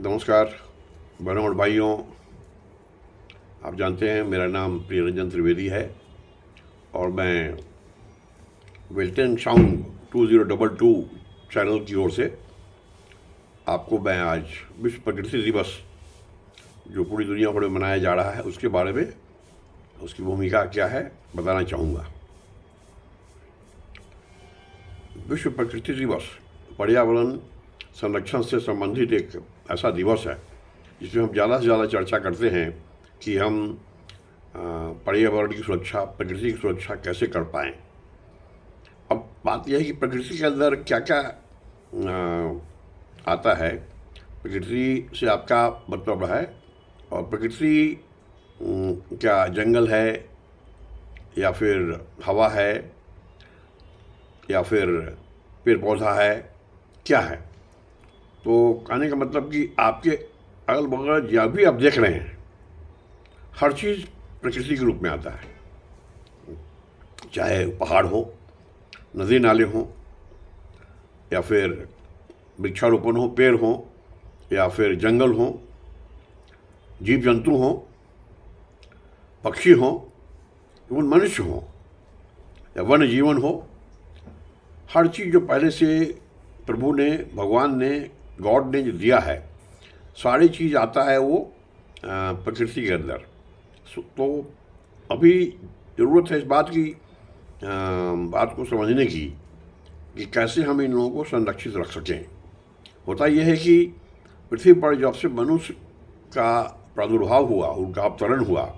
नमस्कार बहनों और भाइयों। आप जानते हैं मेरा नाम प्रियरंजन त्रिवेदी है और मैं वेल्टन साउंड 2022 चैनल की ओर से आपको मैं आज विश्व प्रकृति दिवस जो पूरी दुनिया भर में मनाया जा रहा है उसके बारे में, उसकी भूमिका क्या है, बताना चाहूँगा। विश्व प्रकृति दिवस पर्यावरण संरक्षण से संबंधित एक ऐसा दिवस है जिसमें हम ज़्यादा से ज़्यादा चर्चा करते हैं कि हम पर्यावरण की सुरक्षा, प्रकृति की सुरक्षा कैसे कर पाएँ। अब बात यह है कि प्रकृति के अंदर क्या क्या आता है, प्रकृति से आपका मतलब है, और प्रकृति क्या जंगल है या फिर हवा है या फिर पेड़ पौधा है, क्या है। तो कहने का मतलब कि आपके अगल बगल या भी आप देख रहे हैं हर चीज़ प्रकृति के रूप में आता है, चाहे पहाड़ हो, नदी नाले हों, या फिर वृक्षारोपण हो, पेड़ हों, या फिर जंगल हों, जीव जंतु हों, पक्षी हों, एवं मनुष्य हों या वन्य जीवन हो। हर चीज़ जो पहले से प्रभु ने, भगवान ने, गॉड ने जो दिया है, सारी चीज़ आता है वो प्रकृति के अंदर। तो अभी ज़रूरत है इस बात की, बात को समझने की कि कैसे हम इन लोगों को संरक्षित रख सकें। होता यह है कि पृथ्वी पर जब से मनुष्य का प्रादुर्भाव हुआ, उनका अवतरण हुआ,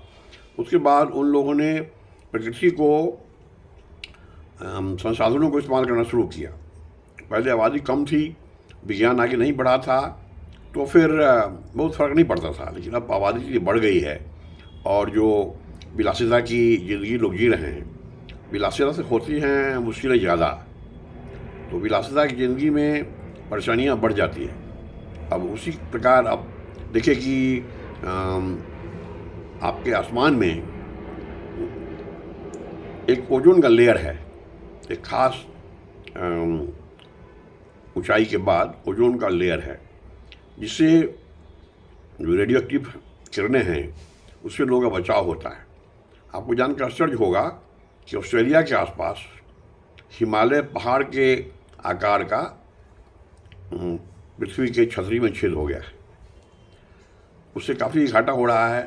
उसके बाद उन लोगों ने प्रकृति को, संसाधनों को इस्तेमाल करना शुरू किया। पहले आबादी कम थी, विज्ञान आगे नहीं बढ़ा था, तो फिर बहुत फ़र्क नहीं पड़ता था। लेकिन अब आबादी बढ़ गई है और जो विलासिता की ज़िंदगी लोग जी रहे हैं, विलासिता से होती हैं मुश्किलें ज़्यादा, तो विलासिता की ज़िंदगी में परेशानियां बढ़ जाती हैं। अब उसी प्रकार अब देखिए कि आपके आसमान में एक ओजोन का लेयर है, एक खास ऊंचाई के बाद ओजोन का लेयर है, जिससे जो रेडियो एक्टिव किरणें हैं उससे लोगों का बचाव होता है। आपको जानकर आश्चर्य होगा कि ऑस्ट्रेलिया के आसपास हिमालय पहाड़ के आकार का पृथ्वी के छतरी में छेद हो गया है। उससे काफ़ी घाटा हो रहा है,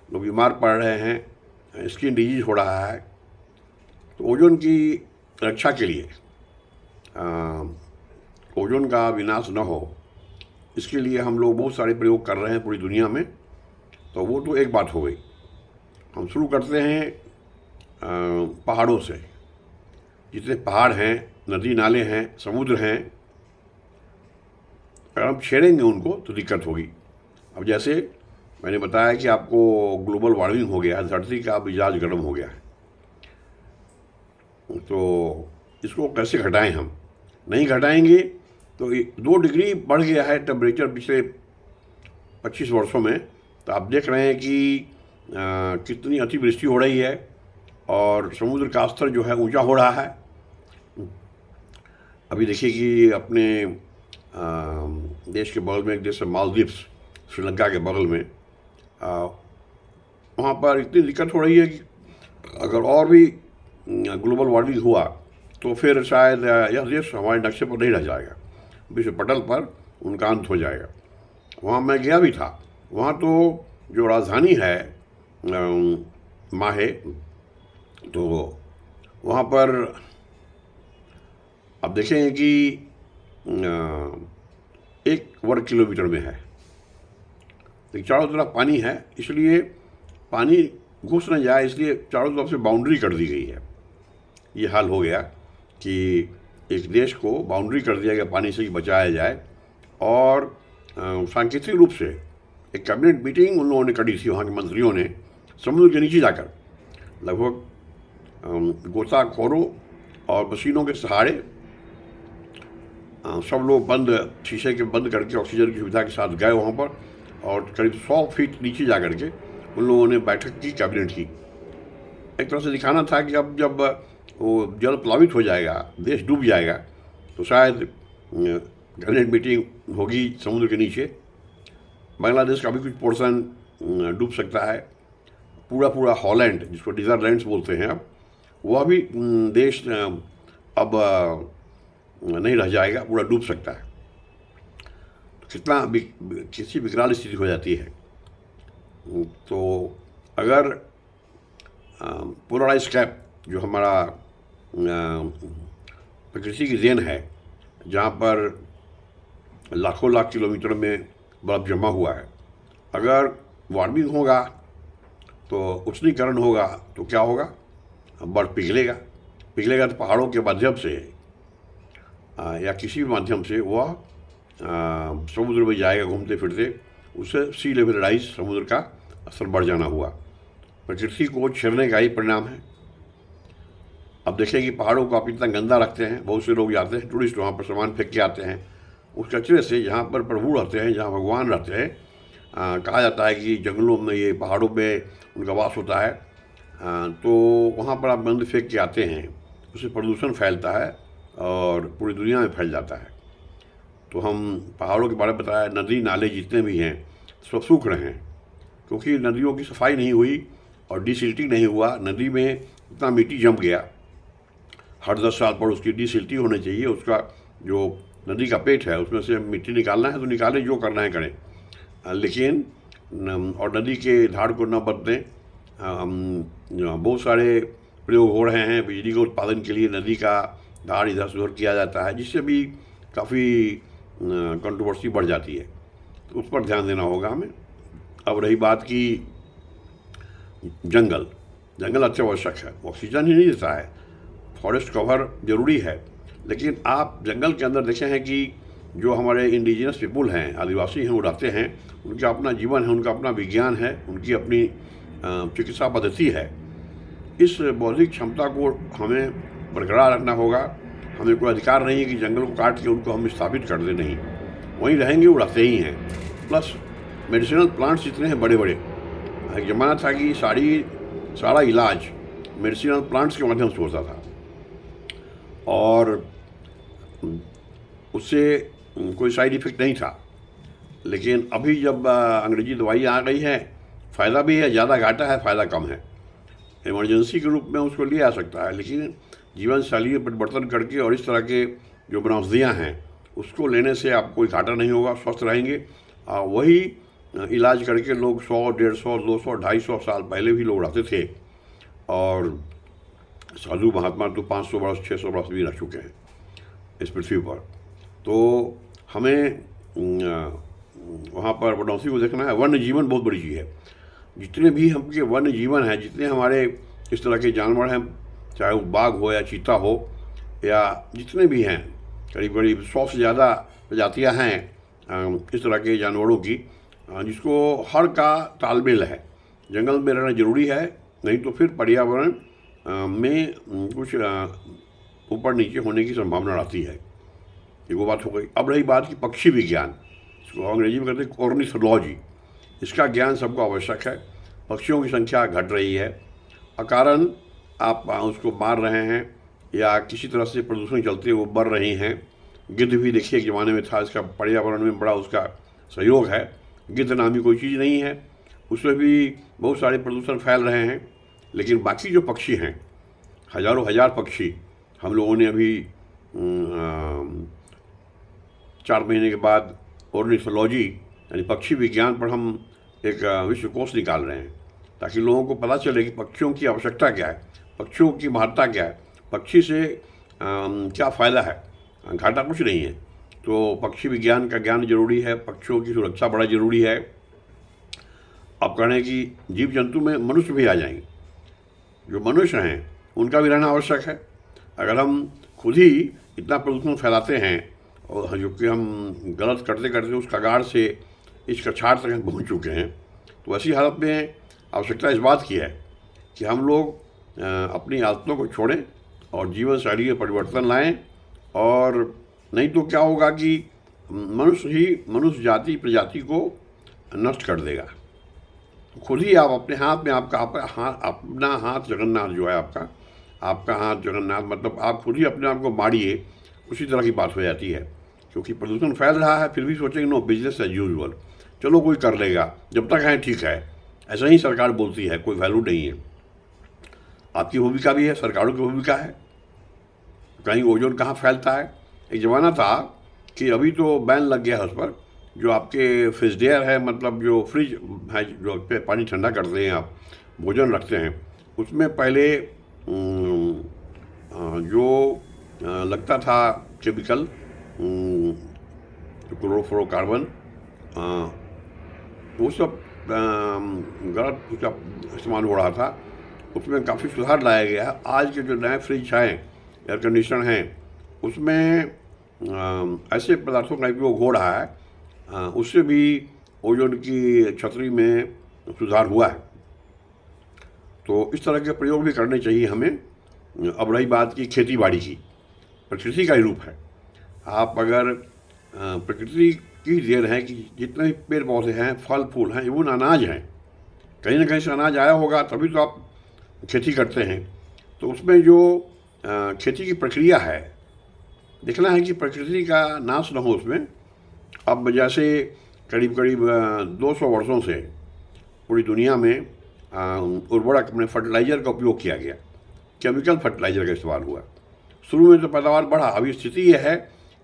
लोग बीमार पड़ रहे हैं, स्किन डिजीज हो रहा है। तो ओजोन की रक्षा के लिए, ओजोन का विनाश न हो, इसके लिए हम लोग बहुत सारे प्रयोग कर रहे हैं पूरी दुनिया में। तो वो तो एक बात हो गई। हम शुरू करते हैं पहाड़ों से। जितने पहाड़ हैं, नदी नाले हैं, समुद्र हैं, अगर हम छेड़ेंगे उनको तो दिक्कत होगी। अब जैसे मैंने बताया कि आपको ग्लोबल वार्मिंग हो गया है, धरती का मिजाज गर्म हो गया है, तो इसको कैसे घटाएं। हम नहीं घटाएंगे तो 2 डिग्री बढ़ गया है टेम्परेचर पिछले 25 वर्षों में। तो आप देख रहे हैं कि कितनी अतिवृष्टि हो रही है और समुद्र का स्तर जो है ऊंचा हो रहा है। अभी देखिए कि अपने देश के बगल में एक देश है मालदीव्स, श्रीलंका के बगल में, वहाँ पर इतनी दिक्कत हो रही है कि अगर और भी ग्लोबल वार्मिंग हुआ तो फिर शायद यह देश हमारे नक्शे पर नहीं रह जाएगा, विश्व पटल पर उनका अंत हो जाएगा। वहाँ मैं गया भी था। वहाँ तो जो राजधानी है माहे, तो वहाँ पर आप देखेंगे कि 1 वर्ग किलोमीटर में है, लेकिन चारों तरफ पानी है, इसलिए पानी घुस न जाए इसलिए चारों तरफ से बाउंड्री कर दी गई है। ये हाल हो गया कि एक देश को बाउंड्री कर दिया गया पानी से, बचाया जाए। और सांकेतिक रूप से एक कैबिनेट मीटिंग उन लोगों ने करी थी, वहाँ के मंत्रियों ने, समुद्र के नीचे जाकर लगभग गोताखोरों और मशीनों के सहारे सब लोग बंद, शीशे के बंद करके ऑक्सीजन की सुविधा के साथ गए वहाँ पर, और करीब 100 फीट नीचे जा कर के उन लोगों ने बैठक की, कैबिनेट की। एक तरह से दिखाना था कि अब जब वो जल प्लावित हो जाएगा, देश डूब जाएगा, तो शायद कैबिनेट मीटिंग होगी समुद्र के नीचे। बांग्लादेश का भी कुछ पोर्शन डूब सकता है। पूरा पूरा हॉलैंड, जिसको नीदरलैंड्स बोलते हैं अब, वह भी देश अब नहीं रह जाएगा, पूरा डूब सकता है। कितना किसी विकराल स्थिति हो जाती है। तो अगर पोलराइज कैप जो हमारा प्रकृति की देन है, जहाँ पर लाखों लाख किलोमीटर में बर्फ जमा हुआ है, अगर वार्मिंग होगा तो उष्णीकरण होगा तो क्या होगा? बर्फ पिघलेगा तो पहाड़ों के माध्यम से या किसी भी माध्यम से वह समुद्र में जाएगा घूमते फिरते, उससे सी लेवल राइज, समुद्र का स्तर बढ़ जाना हुआ। प्रकृति को छेड़ने का ही परिणाम है। अब देखें कि पहाड़ों को आप इतना गंदा रखते हैं, बहुत से लोग जाते हैं टूरिस्ट, वहाँ पर सामान फेंक के आते हैं उस कचरे से, जहाँ पर प्रभु रहते हैं, जहाँ भगवान रहते हैं। कहा जाता है कि जंगलों में, ये पहाड़ों में उनका वास होता है, तो वहाँ पर आप गंद फेंक के आते हैं, उससे प्रदूषण फैलता है और पूरी दुनिया में फैल जाता है। तो हम पहाड़ों के बारे में बताया, नदी नाले जितने भी हैं सब सूख रहे हैं, क्योंकि नदियों की सफाई नहीं हुई और डिसिल्टिंग नहीं हुआ। नदी में इतना मिट्टी जम गया, हर 10 साल पर उसकी डिसिल्टिंग होनी चाहिए। उसका जो नदी का पेट है उसमें से मिट्टी निकालना है तो निकालें, जो करना है करें, लेकिन और नदी के धार को न बदलें। बहुत सारे प्रयोग हो रहे हैं बिजली के उत्पादन के लिए, नदी का धार इधर से उधर किया जाता है, जिससे भी काफ़ी कंट्रोवर्सी बढ़ जाती है। तो उस पर ध्यान देना होगा हमें। अब रही बात की जंगल अत्यावश्यक है, ऑक्सीजन ही नहीं देता है, फॉरेस्ट कवर ज़रूरी है, लेकिन आप जंगल के अंदर देखे हैं कि जो हमारे इंडिजिनस पीपुल हैं, आदिवासी हैं, वो रहते हैं, उनका अपना जीवन है, उनका अपना विज्ञान है, उनकी अपनी चिकित्सा पद्धति है। इस बौद्धिक क्षमता को हमें बरकरार रखना होगा। हमें कोई अधिकार नहीं है कि जंगल को काट के उनको हम स्थापित कर दें, नहीं, वहीं रहेंगे, वो रहते ही हैं। प्लस मेडिसिनल प्लांट्स इतने हैं बड़े बड़े। एक ज़माना था कि सारा इलाज मेडिसिनल प्लांट्स के माध्यम से होता था और उससे कोई साइड इफ़ेक्ट नहीं था। लेकिन अभी जब अंग्रेजी दवाई आ गई है, फ़ायदा भी है, ज़्यादा घाटा है, फ़ायदा कम है। इमरजेंसी के रूप में उसको लिया जा सकता है, लेकिन जीवन शैली में परिवर्तन करके और इस तरह के जो बनौषधियाँ हैं उसको लेने से आपको कोई घाटा नहीं होगा, स्वस्थ रहेंगे। वही इलाज करके लोग 100, 150, 200, 250 साल पहले भी लोग रहते थे और साधु महात्मा तो 500 वर्ष 600 वर्ष भी रह चुके हैं इस पृथ्वी पर। तो हमें वहाँ पर बनौषधि को देखना है। वन्य जीवन बहुत बड़ी चीज़ है। जितने भी हमके वन्य जीवन हैं, जितने हमारे इस तरह के जानवर हैं, चाहे वो बाघ हो या चीता हो या जितने भी हैं, करीब करीब 100 से ज़्यादा प्रजातियाँ हैं इस तरह के जानवरों की, जिसको हर का तालमेल है। जंगल में रहना ज़रूरी है, नहीं तो फिर पर्यावरण में कुछ ऊपर नीचे होने की संभावना रहती है। ये वो बात हो गई। अब रही बात की पक्षी विज्ञान, इसको अंग्रेजी में कहते हैं ऑर्निथोलॉजी। इसका ज्ञान सबको आवश्यक है। पक्षियों की संख्या घट रही है, अकारण आप उसको मार रहे हैं या किसी तरह से प्रदूषण चलते वो बढ़ रही हैं। गिद्ध भी देखिए, एक ज़माने में था, इसका पर्यावरण में बड़ा उसका सहयोग है। गिद्ध नामी कोई चीज़ नहीं है, उसमें भी बहुत सारे प्रदूषण फैल रहे हैं। लेकिन बाकी जो पक्षी हैं, हज़ारों हजार पक्षी, हम लोगों ने अभी 4 महीने के बाद ऑर्निथोलॉजी यानी पक्षी विज्ञान पर हम एक विश्व कोश निकाल रहे हैं, ताकि लोगों को पता चले कि पक्षियों की आवश्यकता क्या है, पक्षियों की महत्ता क्या है, पक्षी से क्या फ़ायदा है, घाटा कुछ नहीं है। तो पक्षी विज्ञान का ज्ञान जरूरी है, पक्षियों की सुरक्षा बड़ा ज़रूरी है। अब कह रहे हैं कि जीव जंतु में मनुष्य भी आ जाएंगे, जो मनुष्य हैं उनका भी रहना आवश्यक है। अगर हम खुद ही इतना प्रदूषण फैलाते हैं और जो कि हम गलत करते करते उस कगार से इस कछाड़ तक हम पहुँच चुके हैं, तो ऐसी हालत में आवश्यकता इस बात की है कि हम लोग अपनी आदतों को छोड़ें और जीवन शैली में परिवर्तन लाएं। और नहीं तो क्या होगा कि मनुष्य ही मनुष्य जाति प्रजाति को नष्ट कर देगा। खुद ही आप अपने हाथ में अपना हाथ जगन्नाथ जो है आपका हाथ जगन्नाथ, मतलब आप खुद ही अपने आप को मारिए, उसी तरह की बात हो जाती है। क्योंकि प्रदूषण फैल रहा है, फिर भी सोचेंगे नो बिजनेस एज यूजुअल, चलो कोई कर लेगा, जब तक है ठीक है, ऐसा ही सरकार बोलती है, कोई वैल्यू नहीं है। आपकी भूमिका भी है, सरकारों की भूमिका है। कहीं ओजोन कहाँ फैलता है। एक ज़माना था कि अभी तो बैन लग गया है उस पर, जो आपके फ्रिजडेयर है, मतलब जो फ्रिज है, जो पे पानी ठंडा करते हैं आप, भोजन रखते हैं, उसमें पहले जो लगता था केमिकल, क्लोरोफ्लोरोकार्बन, वो सब गलत उसका इस्तेमाल हो रहा था। उसमें काफ़ी सुधार लाया गया है। आज के जो नए फ्रिज हैं, एयर कंडीशनर हैं, उसमें ऐसे पदार्थों का उपयोग हो रहा है, उससे भी ओजोन की छतरी में सुधार हुआ है। तो इस तरह के प्रयोग भी करने चाहिए हमें। अब रही बात की खेती बाड़ी की, प्रकृति का ही रूप है। आप अगर प्रकृति की देन है कि जितने भी पेड़ पौधे हैं, फल फूल हैं, इवन अनाज हैं, कहीं ना कहीं से अनाज आया होगा, तभी तो आप खेती करते हैं। तो उसमें जो खेती की प्रक्रिया है, देखना है कि प्रकृति का नाश न हो उसमें। अब जैसे करीब करीब 200 वर्षों से पूरी दुनिया में उर्वरक में फर्टिलाइज़र का उपयोग किया गया, केमिकल फर्टिलाइज़र का इस्तेमाल हुआ। शुरू में तो पैदावार बढ़ा, अभी स्थिति यह है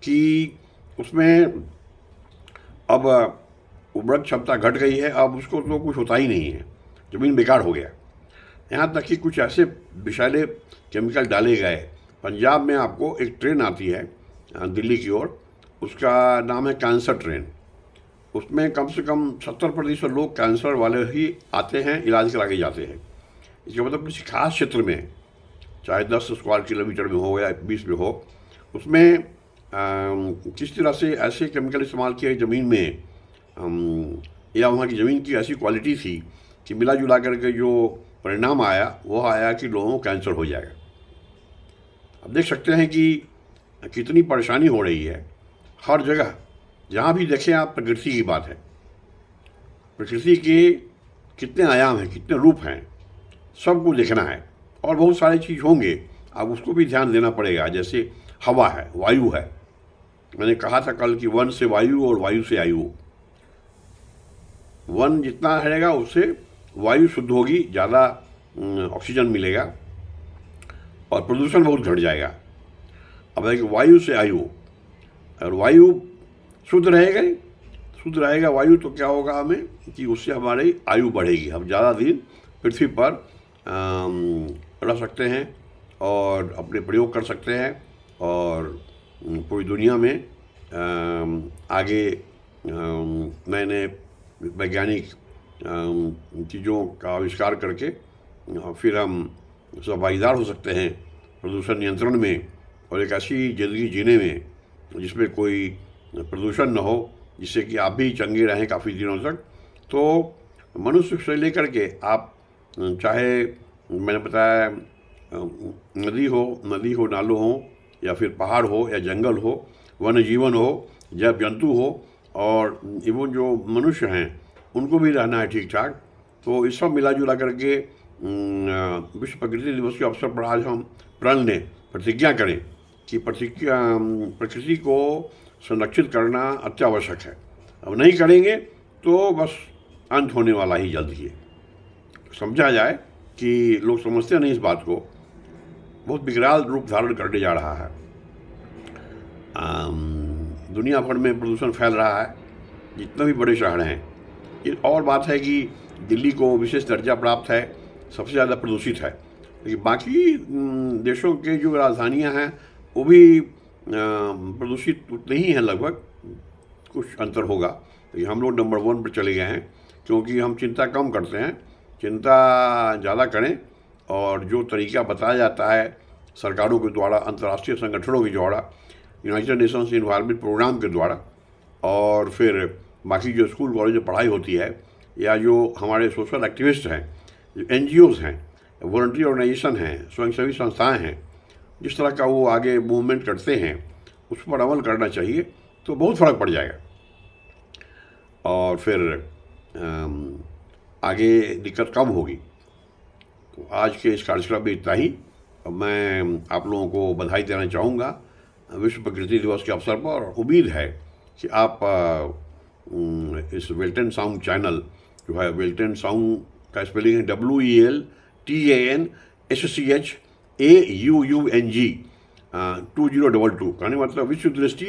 कि उसमें अब उर्वरक क्षमता घट गई है, अब उसको तो कुछ होता ही नहीं है, ज़मीन बेकार हो गया। यहाँ तक कि कुछ ऐसे विषैले केमिकल डाले गए। पंजाब में आपको एक ट्रेन आती है दिल्ली की ओर, उसका नाम है कैंसर ट्रेन। उसमें कम से कम 70% लोग कैंसर वाले ही आते हैं, इलाज करा के जाते हैं। इसका मतलब किसी खास क्षेत्र में, चाहे 10 स्क्वायर किलोमीटर में हो या 20 में हो, उसमें किस तरह से ऐसे केमिकल इस्तेमाल किए ज़मीन में, या वहाँ की ज़मीन की ऐसी क्वालिटी थी कि मिला जुला करके जो परिणाम आया वो आया कि लोगों को कैंसर हो जाएगा। अब देख सकते हैं कि कितनी परेशानी हो रही है हर जगह, जहाँ भी देखें आप, प्रकृति की बात है। प्रकृति के कितने आयाम हैं, कितने रूप हैं, सबको देखना है। और बहुत सारी चीज़ होंगे, अब उसको भी ध्यान देना पड़ेगा। जैसे हवा है, वायु है। मैंने कहा था कल कि वन से वायु और वायु से आयु। वन जितना रहेगा उससे वायु शुद्ध होगी, ज़्यादा ऑक्सीजन मिलेगा और प्रदूषण बहुत घट जाएगा। अब है कि वायु से आयु, और वायु शुद्ध रहेगा ही, शुद्ध रहेगा वायु, तो क्या होगा हमें कि उससे हमारी आयु बढ़ेगी, हम ज़्यादा दिन पृथ्वी पर रह सकते हैं और अपने प्रयोग कर सकते हैं, और पूरी दुनिया में आगे नए नए वैज्ञानिक चीज़ों का आविष्कार करके फिर हम सब भागीदार हो सकते हैं प्रदूषण नियंत्रण में, और एक ऐसी ज़िंदगी जीने में जिसमें कोई प्रदूषण न हो, जिससे कि आप भी चंगे रहें काफ़ी दिनों तक। तो मनुष्य से लेकर के आप, चाहे मैंने बताया नदी हो, नालों हो, या फिर पहाड़ हो या जंगल हो, वन्य जीवन हो, जैव जंतु हो, और इवन जो मनुष्य हैं उनको भी रहना है ठीक ठाक। तो इस सब मिला जुला करके विश्व प्रकृति दिवस के अवसर पर आज हम प्रण लें, प्रतिज्ञा करें कि प्रकृति को संरक्षित करना अत्यावश्यक है। अब नहीं करेंगे तो बस अंत होने वाला ही जल्द ही। समझा जाए कि लोग समझते नहीं इस बात को, बहुत विकराल रूप धारण करने जा रहा है। दुनिया भर में प्रदूषण फैल रहा है, जितने भी बड़े शहर हैं। एक और बात है कि दिल्ली को विशेष दर्जा प्राप्त है, सबसे ज़्यादा प्रदूषित है, लेकिन बाकी देशों के जो राजधानियां हैं वो भी प्रदूषित उतने ही हैं लगभग, कुछ अंतर होगा, लेकिन हम लोग नंबर 1 पर चले गए हैं, क्योंकि हम चिंता कम करते हैं, चिंता ज़्यादा करें। और जो तरीका बताया जाता है सरकारों के द्वारा, अंतर्राष्ट्रीय संगठनों के द्वारा, यूनाइटेड नेशंस इन्वायरमेंट प्रोग्राम के द्वारा, और फिर बाकी जो स्कूल कॉलेज में पढ़ाई होती है, या जो हमारे सोशल एक्टिविस्ट हैं, जो NGOs हैं, वॉलंटरी ऑर्गेनाइजेशन हैं, स्वयंसेवी संस्थाएं हैं, जिस तरह का वो आगे मूवमेंट करते हैं उस पर अमल करना चाहिए, तो बहुत फ़र्क पड़ जाएगा। और फिर आगे दिक्कत कम होगी। तो आज के इस कार्यक्रम में इतना ही। मैं आप लोगों को बधाई देना चाहूँगा विश्व प्रकृति दिवस के अवसर पर, और उम्मीद है कि आप इस वेल्टन साउंड चैनल जो है, वेल्टन साउंड का स्पेलिंग है WELTANSCHAUUNG 2022, कहने मतलब विश्व दृष्टि,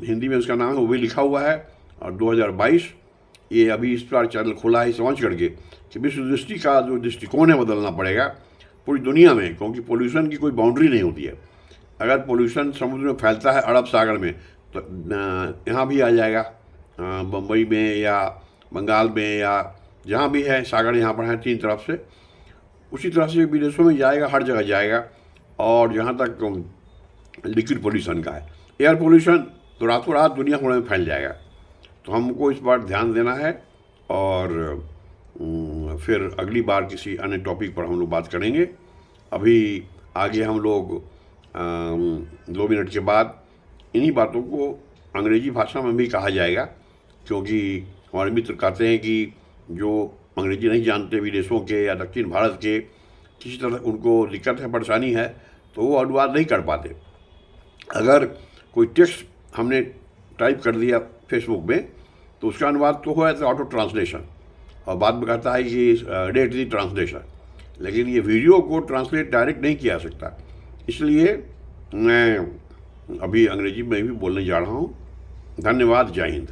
हिंदी में उसका नाम है, वो भी लिखा हुआ है। और 2022 ये अभी इस बार चैनल खोला है समझ करके कि विश्व दृष्टि का जो दृष्टिकोण है बदलना पड़ेगा पूरी दुनिया में, क्योंकि पोल्यूशन की कोई बाउंड्री नहीं होती है। अगर पोल्यूशन समुद्र में फैलता है अरब सागर में तो यहाँ भी आ जाएगा, बम्बई में या बंगाल में या जहाँ भी है सागर, यहाँ पर है 3 तरफ से, उसी तरह से विदेशों में जाएगा, हर जगह जाएगा। और जहाँ तक लिक्विड पोल्यूशन का है, एयर पोल्यूशन तो रातों रात दुनिया भर में फैल जाएगा। तो हमको इस बार ध्यान देना है और फिर अगली बार किसी अन्य टॉपिक पर हम लोग बात करेंगे। अभी आगे हम लोग 2 मिनट के बाद इन्हीं बातों को अंग्रेजी भाषा में भी कहा जाएगा, क्योंकि हमारे मित्र कहते हैं कि जो अंग्रेजी नहीं जानते विदेशों के या दक्षिण भारत के, किसी तरह उनको दिक्कत है, परेशानी है, तो वो अनुवाद नहीं कर पाते। अगर कोई टेक्स्ट हमने टाइप कर दिया फेसबुक में तो उसका अनुवाद तो हुआ है ऑटो ट्रांसलेशन, और बाद में कहता है कि रेट दी ट्रांसलेशन, लेकिन ये वीडियो को ट्रांसलेट डायरेक्ट नहीं किया जा सकता। इसलिए मैं अभी अंग्रेजी में भी बोलने जा रहा हूँ। धन्यवाद, जय हिंद।